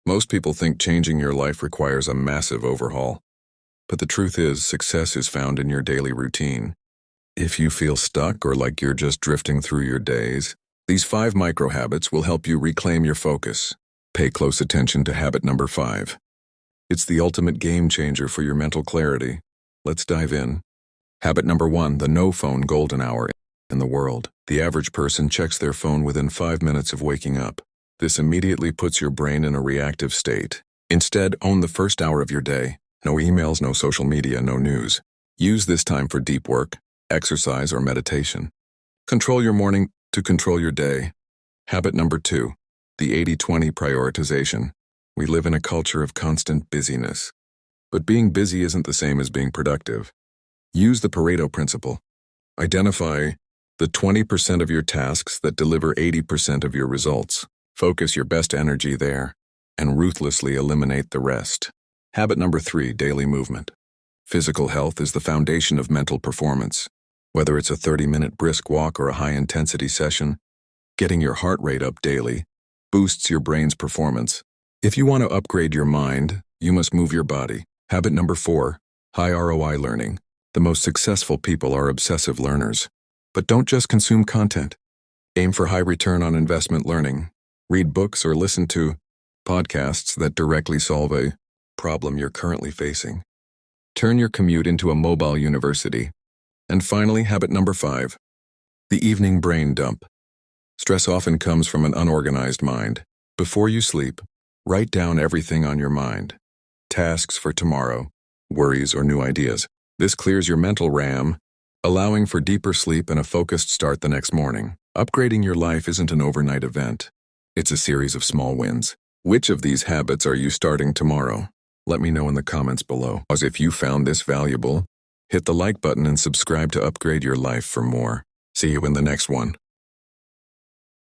Most people think changing your life requires a massive overhaul. But the truth is, success is found in your daily routine. If you feel stuck or like you're just drifting through your days, these 5 micro habits will help you reclaim your focus. Pay close attention to habit number 5. It's the ultimate game changer for your mental clarity. Let's dive in. Habit number 1, the no phone golden hour in the world. The average person checks their phone within 5 minutes of waking up. This immediately puts your brain in a reactive state. Instead, own the first hour of your day. No emails, no social media, no news. Use this time for deep work, exercise, or meditation. Control your morning to control your day. Habit number 2, the 80-20 prioritization. We live in a culture of constant busyness. But being busy isn't the same as being productive. Use the Pareto principle. Identify the 20% of your tasks that deliver 80% of your results. Focus your best energy there, and ruthlessly eliminate the rest. Habit number 3, daily movement. Physical health is the foundation of mental performance. Whether it's a 30-minute brisk walk or a high-intensity session, getting your heart rate up daily boosts your brain's performance. If you want to upgrade your mind, you must move your body. Habit number 4, high ROI learning. The most successful people are obsessive learners. But don't just consume content. Aim for high return on investment learning. Read books or listen to podcasts that directly solve a problem you're currently facing. Turn your commute into a mobile university. And finally, habit number 5, the evening brain dump. Stress often comes from an unorganized mind. Before you sleep, write down everything on your mind. Tasks for tomorrow, worries, or new ideas. This clears your mental RAM, allowing for deeper sleep and a focused start the next morning. Upgrading your life isn't an overnight event. It's a series of small wins. Which of these habits are you starting tomorrow? Let me know in the comments below. As if you found this valuable, hit the like button and subscribe to upgrade your life for more. See you in the next one.